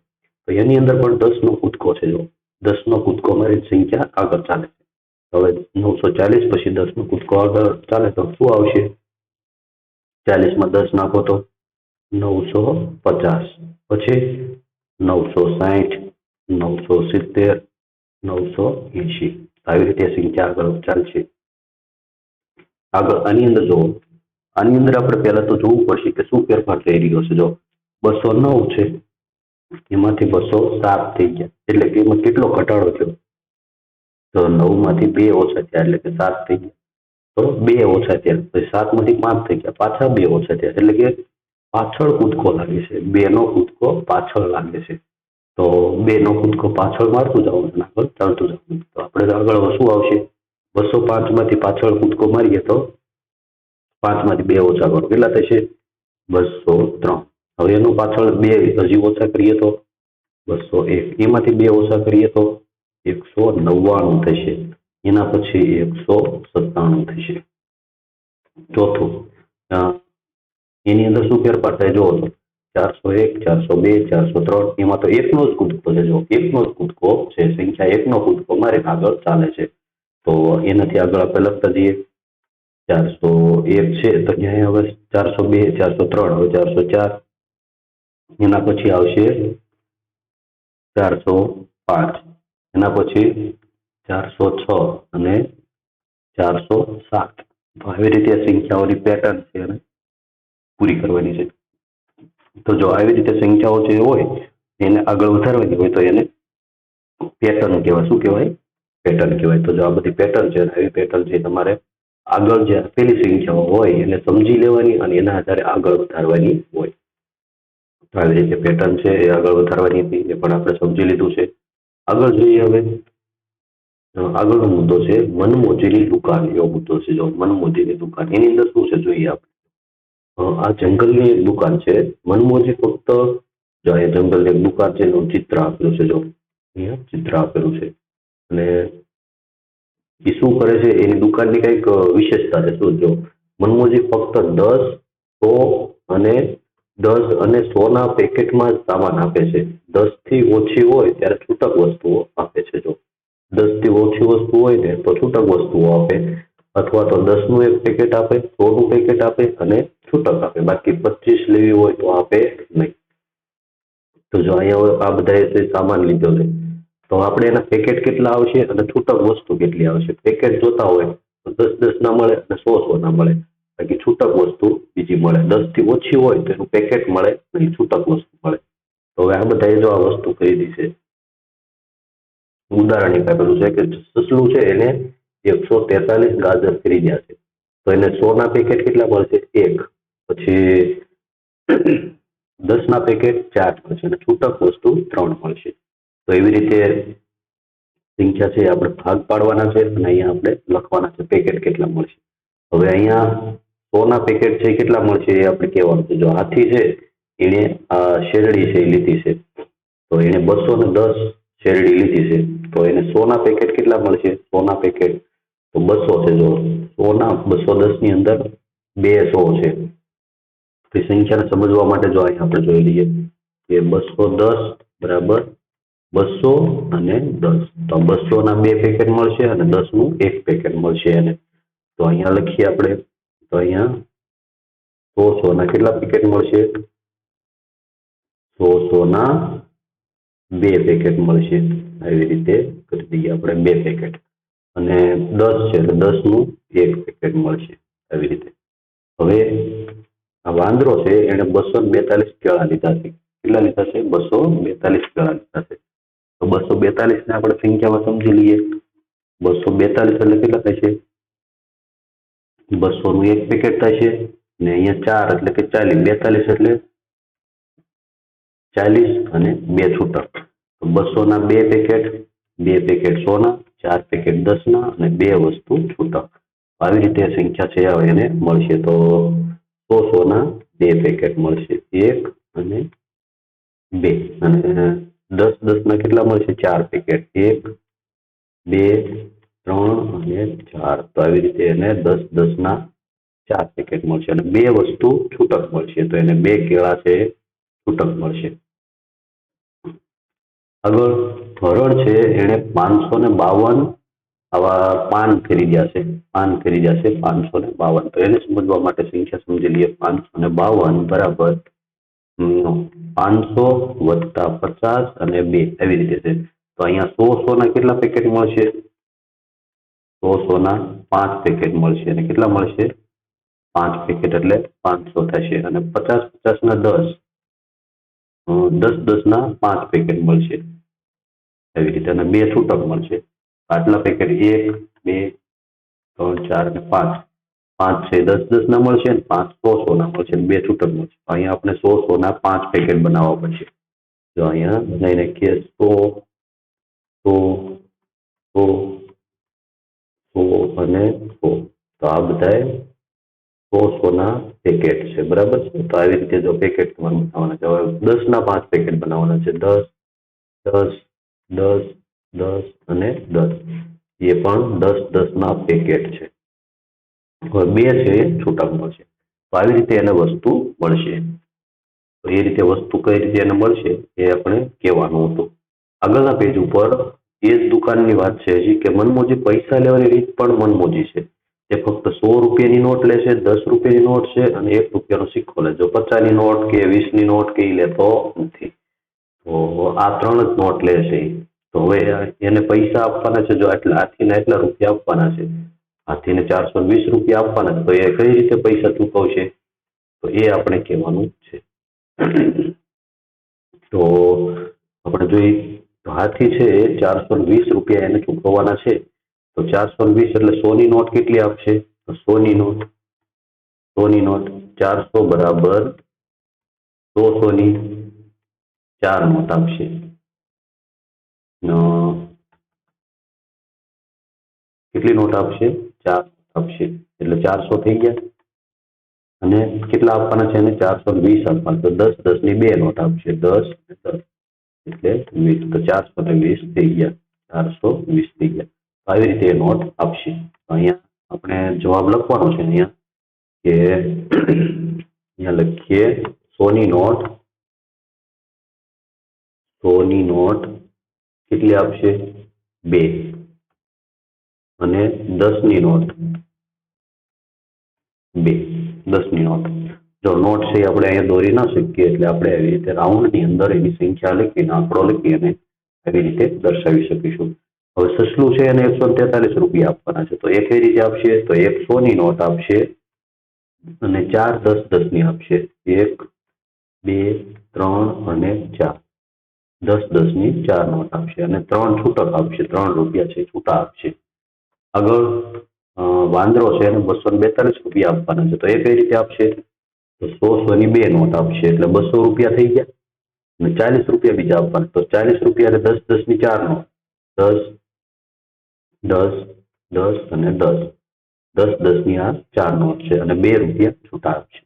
તો એની અંદર પણ 10નો કૂદકો છે. જો 10નો કૂદકો મારી સંખ્યા આગળ ચાલે છે. હવે 940 પછી 10નો કૂદકો આગળ ચાલે તો શું આવશે? 40માં 10 નાખો તો 950, પછી 960, 970, 980. આવી રીતે સંખ્યા આગળ ચાલશે. આગળ આની અંદર જુઓ, આની અંદર આપણે પહેલા તો જોવું પડશે કે શું ફેરફાર થઈ રહ્યો છે. જો 209 છે એમાંથી 207 થઈ ગયા, એટલે કે એમાં કેટલો ઘટાડો થયો? તો 9માંથી 2 ઓછા થયા એટલે કે 7 થઈ ગયા. તો 2 ઓછા થયા, પછી 7માંથી 5 થઈ ગયા, પાછા 2 ઓછા થયા, એટલે કે પાછળ કૂદકો લાગે છે. 2નો કૂદકો પાછળ લાગે છે. તો 2નો કૂદકો પાછળ મારતું જવાનું, આગળ ચાલતું જવાનું. તો આપણે આગળ શું આવશે? 205માંથી પાછળ કૂદકો મારીએ તો 5માંથી 2 ઓછા કરો, કેટલા થશે? 203. હવે એનો પાછળ 2 હજી ઓછા કરીએ તો 201. એમાંથી 2 ઓછા કરીએ તો 199 થશે. એના પછી 197 થશે. ચોથું, એની અંદર શું ફેરફાર થાય? જો 401, 402, 403, એમાં તો એકનો જ કૂદકો છે. જો એકનો જ કૂદકો છે, સંખ્યા એકનો કૂદકો મારે આગળ ચાલે છે. તો એનાથી આગળ આપણે લખતા જઈએ. 401 છે તો અહીંયા હવે 402, 403, હવે 404. એના પછી આવશે 405, એના પછી 406 અને 407. તો આવી રીતે સંખ્યાઓની પેટર્ન છે અને પૂરી કરવાની છે. તો જો આવી રીતે સંખ્યાઓ જે હોય એને આગળ વધારવાની હોય તો એને પેટર્ન કહેવાય. શું કહેવાય? પેટર્ન કહેવાય. તો જો આ બધી પેટર્ન છે, આવી પેટર્ન છે તમારે આગળ જે આપેલી સંખ્યાઓ હોય એને સમજી લેવાની અને એના આધારે આગળ વધારવાની હોય. તો આવી રીતે પેટર્ન છે એ આગળ વધારવાની હતી, એ પણ આપણે સમજી લીધું છે. આગળ જોઈએ હવે આગળનો મુદ્દો છે મનમોજીની દુકાન. એવો મુદ્દો છે. જો મનમોજીની દુકાન, એની અંદર શું છે જોઈએ આપણે. આ જંગલની એક દુકાન છે. મનમોજી ફક્ત જો આ જંગલની એક દુકાન છે એનું ચિત્ર આપેલું છે. જો અહીંયા ચિત્ર આપેલું છે અને એ શું કરે છે એની દુકાનની કઈક વિશેષતા છે. શું? જો મનમોજી ફક્ત 10, 100 અને 100ના પેકેટમાં જ સામાન આપે છે. 10 થી ઓછી હોય ત્યારે છૂટક વસ્તુઓ આપે છે. જો 10 થી ઓછી વસ્તુ હોય ને તો છૂટક વસ્તુઓ આપે, અથવા તો 10નું એક પેકેટ આપે, 100નું પેકેટ આપે અને છૂટક આપે. બાકી 25 લેવી હોય તો આપે નહીં. તો જો અહીંયા આ બધા સામાન લીધો છે તો આપણે એના પેકેટ કેટલા આવશે અને છૂટક વસ્તુ કેટલી આવશે? પેકેટ જોતા હોય તો 10-10 ના મળે અને 100-100 ના મળે. બાકી છૂટક વસ્તુ બીજી મળે. 10 થી ઓછી હોય તો એનું પેકેટ મળે નહીં, છૂટક વસ્તુ મળે. તો હવે આ બધા જો આ વસ્તુ ખરીદી છે, ઉદાહરણ એક આપેલું છે કે સસલું છે એને 143 ગાજર ખરીદ્યા છે તો એને 100ના પેકેટ કેટલા મળશે? 1. પછી 10ના પેકેટ 4 મળશે અને છૂટક વસ્તુ 3 મળશે. તો એવી રીતે સંખ્યા છે આપણે ભાગ પાડવાના છે અને અહીંયા આપણે લખવાના છે પેકેટ કેટલા મળશે. હવે અહીંયા 100ના પેકેટ છે કેટલા મળશે એ આપણે કહેવાનું છે. જો હાથી છે એને આ શેરડી છે એ લીધી છે તો એને 210 શેરડી લીધી છે તો એને 100ના પેકેટ કેટલા મળશે? 100ના પેકેટ તો 200 છે. જો 100ના 210ની અંદર 200 છે. તો સંખ્યાને સમજવા માટે જો અહીંયા આપણે જોઈ લઈએ કે 210 બરાબર 200 અને 10. તો 200ના 2 પેકેટ મળશે અને 10નું 1 પેકેટ મળશે એને. તો અહીંયા લખીએ આપણે. તો અહીંયા 100ના કેટલા પેકેટ મળશે? 100ના 2 પેકેટ મળશે. આવી રીતે કરી દઈએ આપણે 2 પેકેટ અને 10 છે એટલે 10નું 1 પેકેટ મળશે. આવી રીતે. હવે આ વાંદરો છે એને 242 કેળા લીધા છે. કેટલા લીધા છે? 242 કેળા લીધા છે. તો 242 ને આપણે સંખ્યામાં સમજી લઈએ. 242 એટલે કેટલા થશે? 200નું 1 પેકેટ થશે ને અહીંયા 4 એટલે કે 40. 42 એટલે 40 અને 2 છૂટક. તો 200ના 2 પેકેટ, 2 પેકેટ 100ના, 4 પેકેટ 10ના અને 2 વસ્તુ છૂટક. આવી રીતે સંખ્યા છે એને મળશે. તો 100ના 2 પેકેટ મળશે, 1 અને 2 અને 10-10ના કેટલા મળશે? 4 પેકેટ, 1, 2, 3 અને 4. તો આવી રીતે એને 10-10ના 4 પેકેટ મળશે અને 2 વસ્તુ છૂટક મળશે તો એને 2 કેળા છે એ છૂટક મળશે. આગળ હરણ છે એને 552 આવા પાન ખરીદ્યા છે 552 તો એને સમજવા માટે સંખ્યા સમજી લઈએ. 552 બરાબર 500 વત્તા 50 અને 2 એવી રીતે છે. તો અહીંયા 100 ના કેટલા પેકેટ મળશે? 100 ના 5 પેકેટ મળશે અને કેટલા મળશે? 5 પેકેટ એટલે 500 થશે અને 50 ના 10 10 ના 5 પેકેટ મળશે એવી રીતે અને 2 છૂટક મળશે. આટલા પેકેટ 1 2 3 4 અને 5 5 છે 10 ના મળશે ને 5 100 ના મળશે 2 છૂટક મળશે. અહીંયા આપણે 100 ના 5 પેકેટ બનાવવા પડશે. જો અહીંયા બનાવી નાખીએ 100 100 100 અને 100 તો આ બધા 100 ના પેકેટ છે બરાબર છે. તો આવી રીતે જો પેકેટ તમારે બનાવવાના છે. હવે 10 ના 5 પેકેટ બનાવવાના છે 10 10 10 10 અને 10 એ પણ 10 ના પેકેટ છે. હવે 2 છે એ છૂટક મળશે તો આવી રીતે એને વસ્તુ મળશે. તો એ રીતે વસ્તુ કઈ રીતે એને મળશે એ આપણે કહેવાનું હતું. આગળના પેજ ઉપર એ જ દુકાનની વાત છે હજી કે મનમોજી પૈસા લેવાની રીત પણ મનમોજી છે. તે ફક્ત 100 રૂપિયાની નોટ લેશે 10 રૂપિયાની નોટ છે અને 1 રૂપિયાનો સિક્કો લે. જો 50ની નોટ કે 20ની નોટ કે એ લેતો નથી. તો આ 3 જ નોટ લેશે. તો હવે એને પૈસા આપવાના છે. જો હાથીને એટલા રૂપિયા આપવાના છે હાથીને 420 રૂપિયા આપવાના છે તો એ કઈ રીતે પૈસા ચૂકવશે તો એ આપણે કહેવાનું છે. તો આપણે જોઈએ તો હાથી છે એ 420 રૂપિયા એને ચૂકવવાના છે. તો 420 એટલે 100ની નોટ કેટલી આપશે? તો 100ની નોટ 400 બરાબર 100ની 4 નોટ આપશે. કેટલી નોટ આપશે? 4 આપશે એટલે 400 થઈ ગયા અને કેટલા આપવાના છે એને 420 આપવાના તો 10 10ની 2 નોટ આપશે 10 10 એટલે 20 તો 420 થઈ ગયા 420 થઈ ગયા. આવી રીતે નોટ આપશે. અહીંયા આપણે જવાબ લખવાનો છે અહીંયા કે અહીંયા લખીએ 100ની નોટ 100ની નોટ કેટલી આપશે? 2 અને 10ની નોટ 2 10ની નોટ. જો નોટ છે આપણે અહીંયા દોરી ના શકીએ એટલે આપણે આવી રીતે રાઉન્ડની અંદર એની સંખ્યા લખીને આંકડો લખી અને આવી રીતે દર્શાવી શકીશું. હવે સસલું છે એને 143 રૂપિયા આપવાના છે તો એ કઈ રીતે આપશે? તો 100ની નોટ આપશે અને 4 10 10ની આપશે 1 2 3 અને 4 10 10ની 4 નોટ આપશે અને 3 છૂટક આપશે 3 રૂપિયા છે છૂટા આપશે. આગળ વાંદરો છે એને 242 રૂપિયા આપવાના છે તો એ કઈ રીતે આપશે? તો 100ની 2 નોટ આપશે એટલે 200 રૂપિયા થઈ ગયા અને 40 રૂપિયા બીજા આપવાના તો 40 રૂપિયા એટલે 10 10ની 4 નોટ 10 10 10 અને 10 10 10ની આ 4 નોટ છે અને 2 રૂપિયા છૂટા આપશે.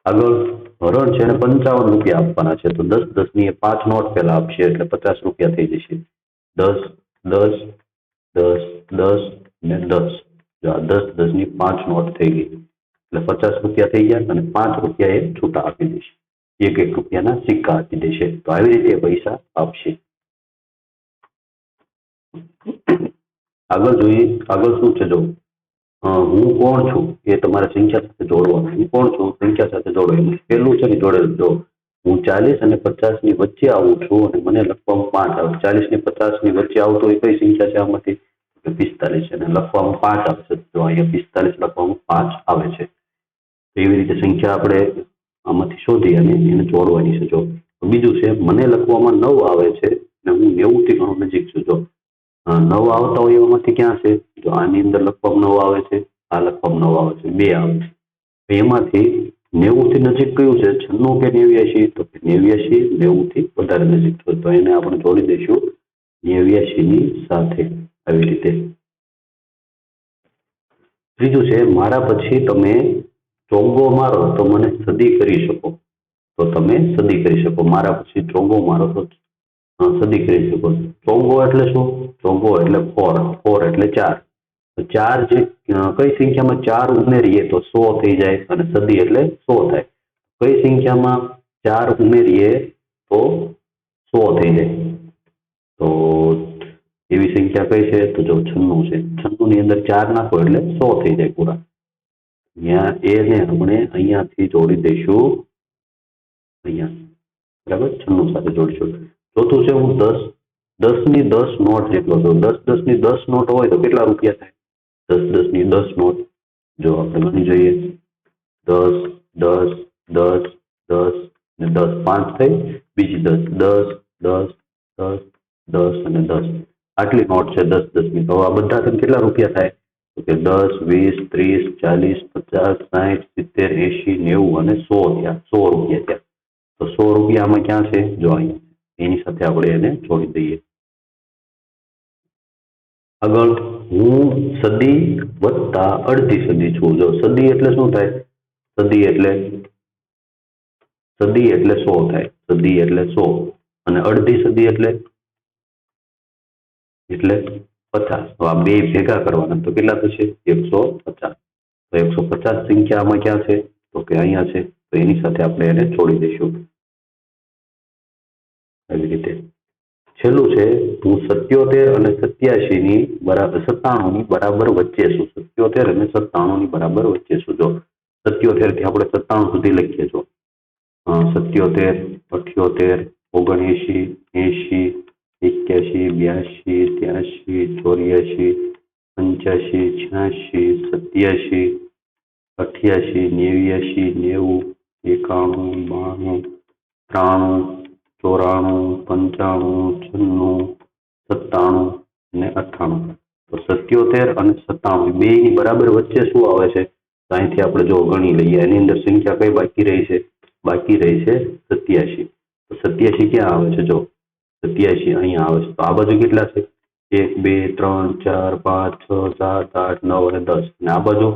આગળ હરણ છે એને 55 રૂપિયા આપવાના છે તો 10 10ની 5 નોટ પહેલા આપશે એટલે 50 રૂપિયા થઈ જશે 10 10 10 10 અને 10 જો આ 10 10ની 5 નોટ થઈ ગઈ એટલે 50 રૂપિયા થઈ ગયા અને 5 રૂપિયા એ છૂટા આપી દેશે. 1 રૂપિયાના સિક્કા આપી દેશે. તો આવી રીતે પૈસા આપશે. આગળ જોઈએ આગળ શું છે જો હું કોણ છું એ તમારે સંખ્યા સાથે જોડવાનું. હું કોણ છું સંખ્યા સાથે જોડો. એમાં પહેલું છે ને જોડેલું જો હું 40 અને 50ની વચ્ચે આવું છું અને મને લખવામાં 5 આવે 40 ને 50ની વચ્ચે આવતો એ કઈ સંખ્યા છે આમાંથી? 45 છે અને લખવામાં 5 આવશે તો અહીંયા 45 લખવામાં 5 આવે છે. તો એવી રીતે સંખ્યા આપણે આમાંથી શોધી અને એને જોડવાની છે. જો બીજું છે મને લખવામાં 9 આવે છે અને હું 90 થી ઘણું નજીક છું. જો 9 આવતા હોય એમાંથી ક્યાં છે? જો આની અંદર લખવામાં 9 આવે છે આ લખવામાં 9 આવે છે 2 આવે છે એમાંથી 90 થી નજીક કયું છે? 96 કે 89? તો 89 90 થી વધારે નજીક છે તો એને આપણે જોડી દઈશું 89ની સાથે આવી રીતે. ત્રીજું છે મારા પછી તમે ચોંગો મારો તો મને સદી કરી શકો. તો તમે સદી કરી શકો. મારા પછી ચોંગો મારો તો સદી કરી શકો. ચોંગો એટલે શું? ચોંગો એટલે 4 4 એટલે 4 તો ચાર જે કઈ સંખ્યામાં 4 ઉમેરીએ તો 100 થઈ જાય અને સદી એટલે 100 થાય. કઈ સંખ્યામાં 4 ઉમેરીએ તો 100 થઈ જાય? તો એવી સંખ્યા કઈ છે? તો જો 96 છે. 96 ની અંદર 4 નાખો એટલે 100 થઈ જાય પૂરા. અહીંયા એને આપણે અહીંયાથી જોડી દઈશું અહીંયા, બરાબર, 96 સાથે જોડીશું. ચોથું છે હું 10 ની 10 નોટ જેટલો છું. 10 ની 10 નોટ હોય તો કેટલા રૂપિયા થાય? 10 ની 10 નોટ જો આપણે ગણી જોઈએ, 10 10 10 10 ને 10 5 થઈ, બીજી 10 10 10 10 10 અને 10 આટલી નોટ છે 10 ની. તો આ બધા કેટલા રૂપિયા થાય? તો કે 10 20 30 40 50 60 70 80 90 અને 100 થયા. 100 રૂપિયા થયા. તો 100 રૂપિયા આમાં ક્યાં છે? જો અહીંયા, એની સાથે આપણે એને જોડી દઈએ. આગળ હું સદી વત્તા અડધી સદી છું. જો સદી એટલે શું થાય? સદી એટલે 100 થાય. સદી એટલે 100 અને અડધી સદી એટલે 50. તો આ બે ભેગા કરવાના તો કેટલા થશે? 150. તો 150 સંખ્યા આમાં ક્યાં છે? તો કે અહીંયા છે. તો એની સાથે આપણે એને જોડી દઈશું આવી રીતે. છેલ્લું છે હું 77 અને 87 ની બરાબર 97 ની બરાબર વચ્ચે છું. 77 અને 97 ની બરાબર વચ્ચે છું. જો 77 થી આપણે 97 સુધી લખીએ છો. 77 78 79 80 81 82 83 84 85 86 87 88 90 91 93 94 95 96 97 અને 98. તો 77 અને 97 બે ની બરાબર વચ્ચે શું આવે છે? તો અહીંથી આપણે જો ગણી લઈએ. એની અંદર સંખ્યા કઈ બાકી રહી છે? બાકી રહી છે 87. તો 87 ક્યાં આવે છે? જો 87 અહીંયા આવે છે. તો આ બાજુ કેટલા છે? 1 2 3 4 5 6 7 8 9 અને 10. અને આ બાજુ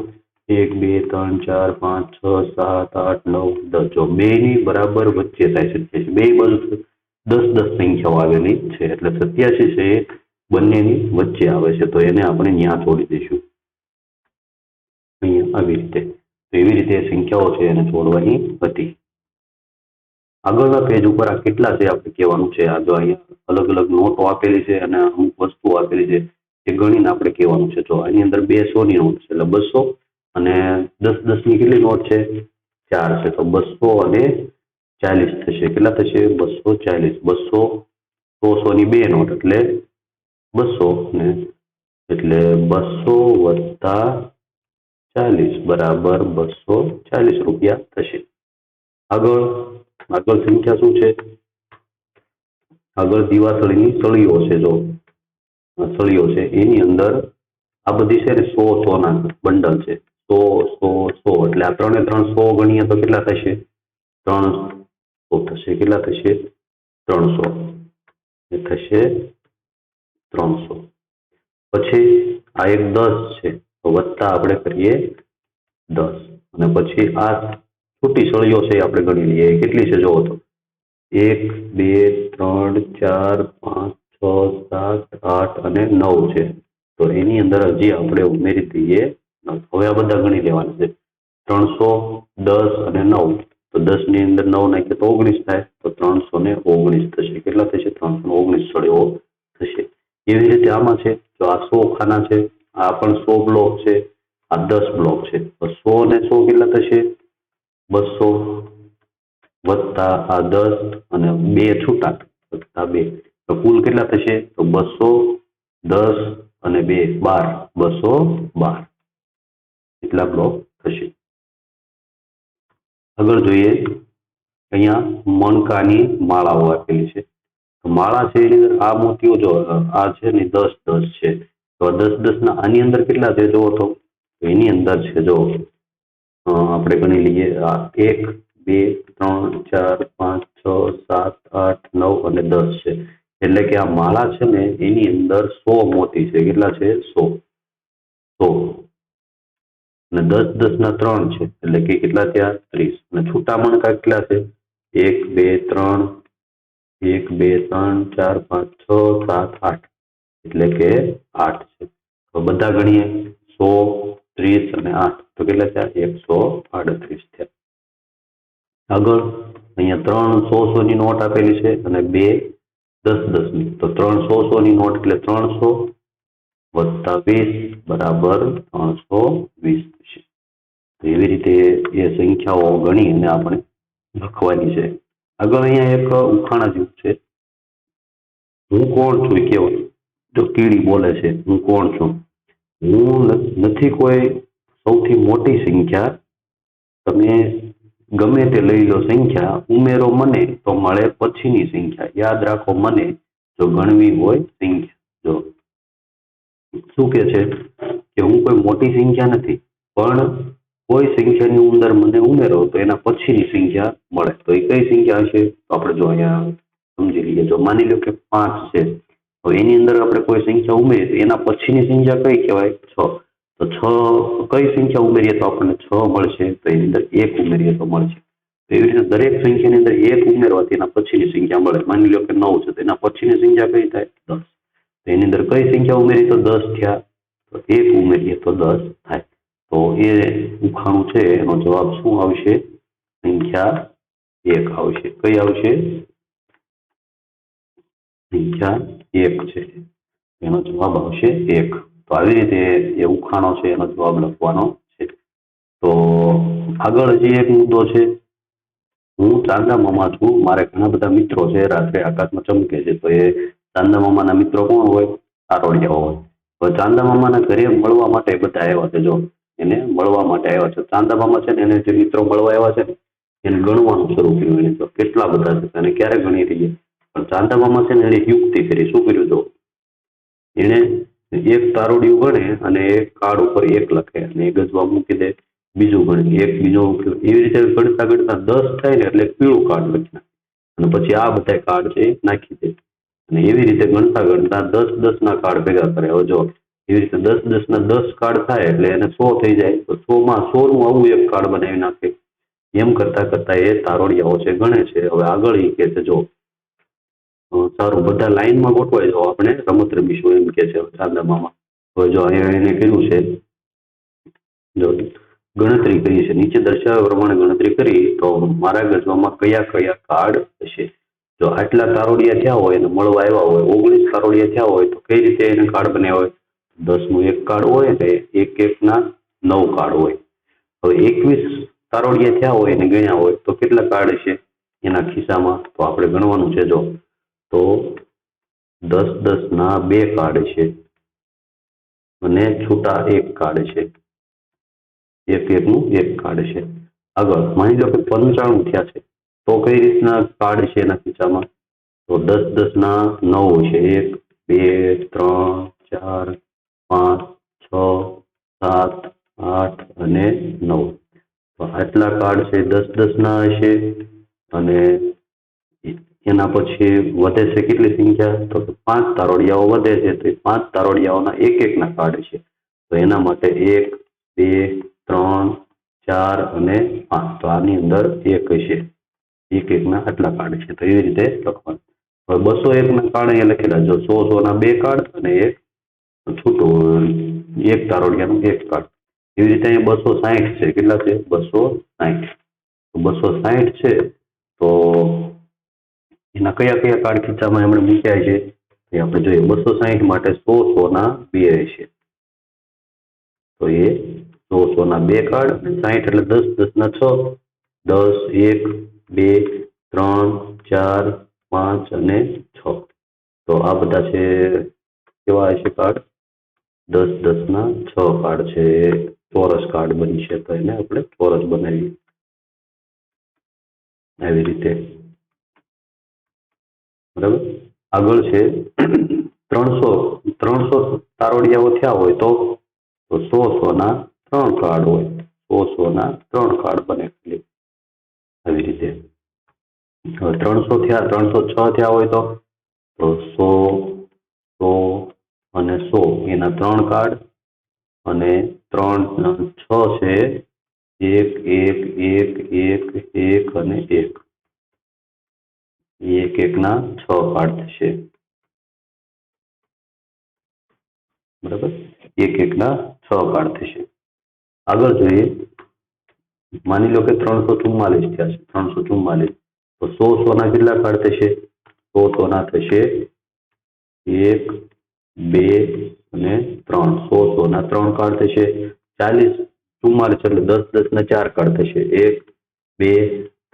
1 2 3 4 5 6 7 8 9 10. જો બે ની બરાબર વચ્ચે થાય 87. બે બાજુ 10 સંખ્યાઓ આવેલી છે એટલે 87 છે એ બંનેની વચ્ચે આવે છે. તો એને આપણે ત્યાં જોડી દઈશું અહીંયા આવી રીતે. તો એવી રીતે સંખ્યાઓ છે એને જોડવાની હતી. આગળના પેજ ઉપર આ કેટલા છે આપણે કહેવાનું છે. આ જો અહીંયા અલગ અલગ નોટો આપેલી છે અને અમુક વસ્તુઓ આપેલી છે એ ગણીને આપણે કહેવાનું છે. જો આની અંદર 200 ની નોટ છે એટલે 200 અને 10 ની કેટલી નોટ છે? 4 છે. તો 200 અને 40 થશે. કેટલા થશે? 240. 200 100 ની બે નોટ એટલે 200 ને એટલે 200 વત્તા 40 બરાબર 240 રૂપિયા થશે. આગળ સંખ્યા શું છે? આગળ દિવાસળીની સળીઓ છે. જો સળીઓ છે એની અંદર આ બધી છે ને 100 ના બંડલ છે. 100 100 એટલે આ 3 3 100 ગણીએ તો કેટલા થશે? 300 થશે. કેટલા થશે? 300 એ થશે 300. પછી આ એક 10 છે તો વત્તા આપણે કરીએ 10 અને પછી આ છૂટી સળીઓ છે આપણે ગણી લઈએ. કેટલી છે જોવો તો 1 2 3 4 5 6 7 8 અને 9 છે. તો એની અંદર હજી આપણે ઉમેરી દઈએ 9. હવે આ બધા ગણી લેવાના છે. 300 10 અને 9. તો 10 ની અંદર 9 નાખીએ તો 19 થાય. તો 319 થશે. કેટલા થશે? 319 સળીઓ થશે. એવી રીતે આમાં છે તો આ 100 ખાના છે. આ પણ 100 બ્લોક છે. આ 10 બ્લોક છે. તો 100 ને 100 કેટલા થશે? 200 વત્તા આ 10 અને 2 છૂટા વત્તા 2. તો કુલ કેટલા થશે? તો 200 10 અને 2 12. 212 એટલા બ્લોક થશે. આગળ જોઈએ અહીંયા મણકાની માળાઓ આપેલી છે. માળા છે એની અંદર આ મોતીઓ જો આ છે ને 10 10 છે. તો 10 10 ના આની અંદર કેટલા છે જોવો તો એની અંદર છે જો આપણે ગણી લઈએ 1 2 3 4 5 6 7 8 9 અને 10 છે. એટલે કે આ માળા છે ને એની અંદર 100 મોતી છે. કેટલા છે? 100 અને 10 10 ના 3 છે એટલે કે કેટલા થયા? 30. અને છૂટા મણકા કેટલા છે? 1 2 3 1 2 3 4 5 6 7 8 એટલે કે 8 છે. તો બધા ગણીએ 100, 30 અને 8 તો કેટલા થયા 138 થયા. આગળ અહીંયા 3 100 ની નોટ આપેલી છે અને 2 10 ની. તો 3 100 ની નોટ એટલે 300 વત્તા 20 બરાબર 320 થશે. એવી રીતે એ સંખ્યાઓ ગણી અને આપણે લખવાની છે. આગળ અહીંયા એક ઉખાણા જેવું છે. હું કોણ છું એ કહેવાય. તો કીડી બોલે છે હું કોણ છું. હું નથી કોઈ સૌથી મોટી સંખ્યા. તમે ગમે તે લઈ લો સંખ્યા, ઉમેરો મને તો મળે પછીની સંખ્યા. યાદ રાખો મને જો ગણવી હોય સંખ્યા. જો શું કે છે કે હું કોઈ મોટી સંખ્યા નથી, પણ કોઈ સંખ્યાની અંદર મને ઉમેરો તો એના પછીની સંખ્યા મળે. તો એ કઈ સંખ્યા હશે? તો આપણે જો અહીંયા સમજી લઈએ. જો માની લો કે 5 છે, તો એની અંદર આપણે કોઈ સંખ્યા ઉમેરીએ તો એના પછીની સંખ્યા કઈ કહેવાય? 6. તો 6 કઈ સંખ્યા ઉમેરીએ તો આપણને 6 મળશે? તો એની અંદર 1 ઉમેરીએ તો મળશે. તો એવી રીતે દરેક સંખ્યાની અંદર 1 ઉમેરવાથી એના પછીની સંખ્યા મળે. માની લો કે 9 છે, તો એના પછીની સંખ્યા કઈ થાય? 10. તો એની અંદર કઈ સંખ્યા ઉમેરી તો 10 થયા? તો 1 ઉમેરીએ તો 10 થાય. તો એ ઉખાણું છે એનો જવાબ શું આવશે? સંખ્યા 1 આવશે. કઈ આવશે? સંખ્યા 1 છે એનો જવાબ આવશે 1. તો આવી રીતે એ ઉખાણો છે એનો જવાબ લખવાનો છે. તો આગળ હજી એક મુદ્દો છે. હું ચાંદા મામા છું, મારે ઘણા બધા મિત્રો છે, રાત્રે આકાશમાં ચમકે છે. તો એ ચાંદા મામાના મિત્રો કોણ હોય? તારોડિયાઓ હોય. તો ચાંદા મામાના ઘરે મળવા માટે બધા આવ્યા છે. જો એને મળવા માટે આવ્યા છે. ચાંદા મામા છે ને એને જે મિત્રો મળવા આવ્યા છે ને એને ગણવાનું શરૂ કર્યું. એને તો કેટલા બધા છે અને ક્યારે ગણી રહીએ. પણ ચાંદા મામા છે ને એને યુક્તિ કરી. શું કર્યું? જો એને એક તારોડિયું ગણે અને એક કાર્ડ ઉપર 1 લખે અને એ ગજવા મૂકી દે. બીજું ગણે, એક બીજો એવી રીતે ગણતા ગણતા 10 થાય ને એટલે પીળું કાર્ડ લખી નાખે અને પછી આ બધા કાર્ડ છે એ નાખી દે. અને એવી રીતે ગણતા ગણતા 10 ના કાર્ડ ભેગા કરે. હવે જો એવી રીતે 10 ના 10 કાર્ડ થાય એટલે એને 100 થઈ જાય. તો 100 માં 100 નું આવું એક કાર્ડ બનાવી નાખે. એમ કરતા કરતા એ તારોડિયાઓ છે ગણે છે. હવે આગળ એ કે છે જો સારું બધા લાઈનમાં ગોઠવાઈ જાઓ, આપણે રમત રમીશું એમ કે છે ચાંદા મામા. હવે જો અહીંયા એને કીધું છે જો ગણતરી કરી છે. નીચે દર્શાવ્યા પ્રમાણે ગણતરી કરી તો મારા ગજવામાં કયા કયા કાર્ડ હશે? જો આટલા તારોડિયા થયા હોય અને મળવા આવ્યા હોય, 19 તારોડિયા થયા હોય તો કઈ રીતે એને કાર્ડ બન્યા હોય? 10 નું એક કાર્ડ હોય એટલે 1 ના 9 કાર્ડ હોય. હવે 21 તારોડિયા થયા હોય અને ગણ્યા હોય તો કેટલા કાર્ડ હશે એના ખિસ્સામાં? તો આપણે ગણવાનું છે. જો તો 10 ના 2 કાર્ડ છે અને છૂટા 1 કાર્ડ છે. 1 નું 1 કાર્ડ છે. આગળ માની લો કે 95 થયા છે તો કઈ રીતના કાર્ડ છે એના ખિસ્સામાં? તો 10 ના 9 છે. 1 2 3 4 5 6 7 8 અને 9. તો આટલા કાર્ડ છે 10 ના હશે. અને એના પછી વધે છે કેટલી સંખ્યા? તો 5 તારોડિયાઓ વધે છે. તો 5 તારોડિયાઓના 1 ના કાર્ડ છે. તો એના માટે 1 2 3 4 અને 5. તો આની અંદર 1 હશે. 1 ના આટલા કાર્ડ છે. તો એવી રીતે લખવાનું. હવે 201 ના કાર્ડ અહીંયા લખેલા. જો 100 ના 2 કાર્ડ અને એક છૂટું 1 તારોડિયાનું 1 કાર્ડ. એવી રીતે અહીંયા 260 છે. કેટલા છે? 260. તો 260 છે તો એના કયા કયા કાર્ડ ખિસ્સામાં એમણે મૂક્યા છે એ આપણે જોઈએ. 260 માટે 100 ના 2 હશે. તો એ 100 ના 2 કાર્ડ અને 60 એટલે 10 ના 6 10 1 2 3 4 5 અને 6. તો આ બધા છે કેવા હશે કાર્ડ? 10 ના 6 કાર્ડ છે. ચોરસ કાર્ડ બનશે. તો એને આપણે ચોરસ બનાવીએ આવી રીતે. બરાબર. આગળ છે 300 તારોડિયાઓ થયા હોય તો 100 ના 3 કાર્ડ હોય. 100 ના 3 કાર્ડ બને. આવી રીતે. હવે 300 થયા, 306 થયા હોય તો 100 100 અને 100 એના 3 કાર્ડ અને 3 6 છે 1 1 1 1 1 અને 1. 1 ના 6 કાર્ડ થશે. બરાબર. એક એકના 6 કાર્ડ થશે. આગળ જોઈએ, માની લો કે 344 થયા છે. 344 તો 100 ના કેટલા કાર્ડ થશે? 100 ના થશે 1, 2 અને 3. 100 ના 3 કાર્ડ થશે. 40 44 એટલે 10 10 ના 4 કાર્ડ થશે. 1, 2,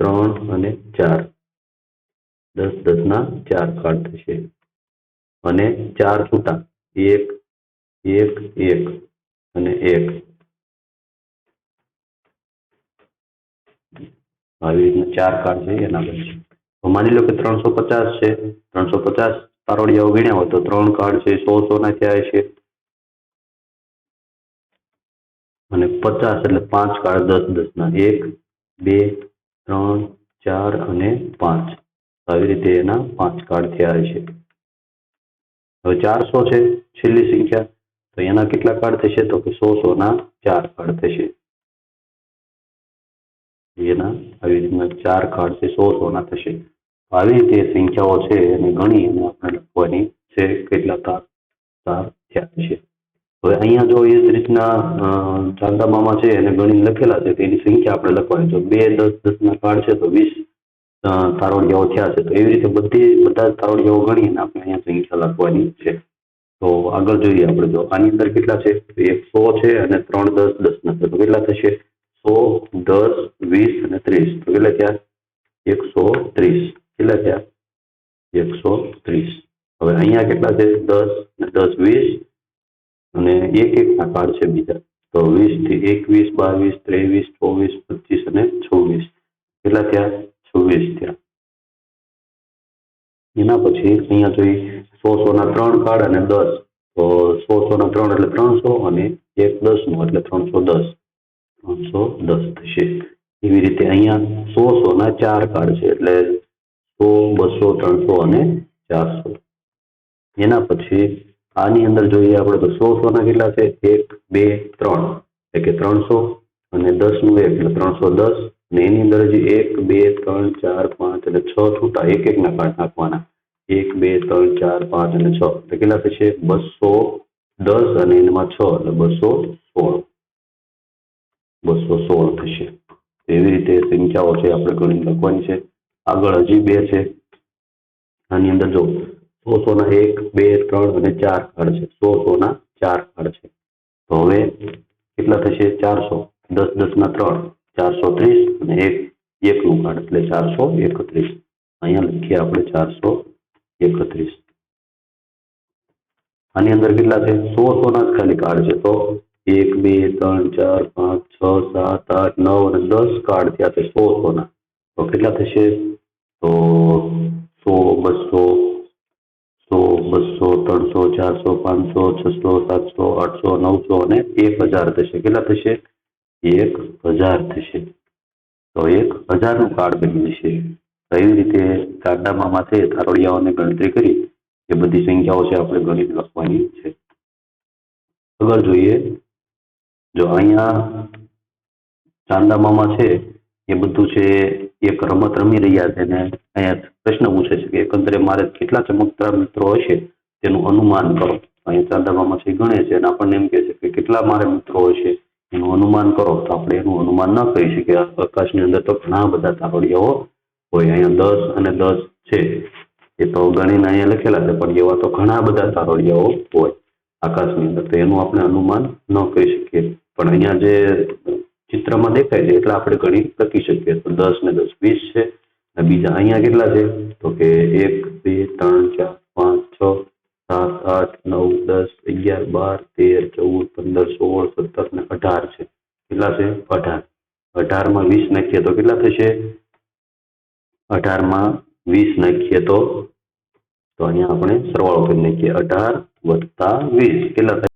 3 અને 4. 10 10 ના 4 કાર્ડ થશે અને 4 છૂટા 1, 1, 1 અને 1. આવી રીતના 4 કાર્ડ છે એના બનશે. તો માની લો કે 350 છે. 350 તારોડિયાઓ ગણ્યા હોય તો 3 કાર્ડ છે 100 ના થયા છે અને 50 એટલે 5 કાર્ડ 10 10 ના 1, 2, 3, 4 અને 5. આવી રીતે એના 5 કાર્ડ થયા છે. હવે 400 છે છેલ્લી સંખ્યા, તો એના કેટલા કાર્ડ થશે? તો કે 100 ના 4 કાર્ડ થશે. એના આવી રીતના 4 કાર્ડ છે 100 ના થશે. આવી રીતે સંખ્યાઓ છે એને ગણી અને આપણે લખવાની છે કેટલા તાર થયા છે. હવે અહીંયા જો એ જ રીતના ચાંદામામાં છે એને ગણી લખેલા છે તેની સંખ્યા આપણે લખવાની. જો 2 10 10 ના કાર્ડ છે તો 20 તારોડિયાઓ થયા છે. તો એવી રીતે બધા તારોડિયાઓ ગણીને આપણે અહીંયા સંખ્યા લખવાની છે. તો આગળ જોઈએ આપણે, જો આની અંદર કેટલા છે? 100 છે અને 3 10 10 ના છે તો કેટલા થશે? 100, 10, 20 અને 30. તો કેટલા થયા? 130. કેટલા થયા? 130. હવે અહીંયા કેટલા છે? 10 અને 10 20 અને એક એક ના કાર્ડ છે બીજા. તો 20 થી 21, 22, 23, 24, 25 અને 26. કેટલા થયા? 26 થયા. એના પછી અહીંયા જોઈએ 100 ના 3 કાર્ડ અને 10. તો 100 ના 3 એટલે 300 અને એક 10 નું એટલે 310. 310 થશે. એવી રીતે અહીંયા 100 ના 4 કાર્ડ છે એટલે 100, 200, 300 અને 400. એના પછી આની અંદર જોઈએ આપણે તો 100 ના કેટલા છે? 1, 2, 3 એટલે કે 300 અને 10 નું 1 એટલે 310 અને એની અંદર હજી 1, 2, 3, 4, 5 અને 6 છૂટા એક એક ના કાર્ડ નાખવાના. 1, 2, 3, 4, 5 અને 6 એટલે કેટલા થશે? 210 અને એમાં 6 એટલે 216. 216 થશે. એવી રીતે સંખ્યાઓ છે આપણે ગણી લખવાની છે. આગળ હજી 2 છે. આની અંદર જો 100 ના 1, 2, 3 અને 4 કાર્ડ છે. 100 ના 4 કાર્ડ છે. તો હવે કેટલા થશે? 400. 10 10 ના 3 430 અને એક નું કાર્ડ એટલે 431. અહીંયા લખીએ આપણે 431. આની અંદર કેટલા છે? 100 ના જ ખાલી કાર્ડ છે. તો 1, 2, 3, 4, 5, 6, 7, 8, 9 અને 10 કાર્ડ થયા છે 100 ના. તો કેટલા થશે? તો 100, 200, 100, 200, 300, 400, 500, 600, 700, 800, 900 અને 1000 થશે. કેટલા થશે? 1000 થશે. તો 1000 નું કાર્ડ બની જશે. તો એવી રીતે ચાંદામામાં છે તારોડિયાઓની ગણતરી કરી એ બધી સંખ્યાઓ છે આપણે ગણિત લખવાની છે. આગળ જોઈએ, જો અહીંયા ચાંદામામાં છે એ બધું છે એક રમત રમી રહ્યા છે ને અહીંયા પ્રશ્ન પૂછે છે કે એકંદરે મારે કેટલા ચમકદાર મિત્રો હશે તેનું અનુમાન કરો. અહીંયા ચાંદામામાં છે ગણે છે અને આપણને એમ કહે છે કે કેટલા મારે મિત્રો હશે એનું અનુમાન કરો. તો આપણે એનું અનુમાન ન કરી શકીએ. આકાશની અંદર તો ઘણા બધા તારોડિયાઓ હોય. અહીંયા 10 અને 10 છે એ તો ગણીને અહીંયા લખેલા છે પણ એવા તો ઘણા બધા તારોડિયાઓ હોય આકાશની અંદર, તો એનું આપણે અનુમાન ન કરી શકીએ. પણ અહીંયા જે ચિત્રમાં દેખાય છે એટલે આપણે ગણી લખી શકીએ. તો 10 ને 10 20 છે અને બીજા અહીંયા કેટલા છે? તો કે 1, 2, 3, 4, 5, 6, 7, 8, 9, 10, 11, 12, 13, 14, 15, 16, 17 અને 18 છે. કેટલા છે? 18. 18 માં 20 નાખીએ તો કેટલા થશે? 18 માં 20 નાખીએ તો અહીંયા આપણે સરવાળો કરી નાખીએ. 18 વત્તા 20 કેટલા થાય?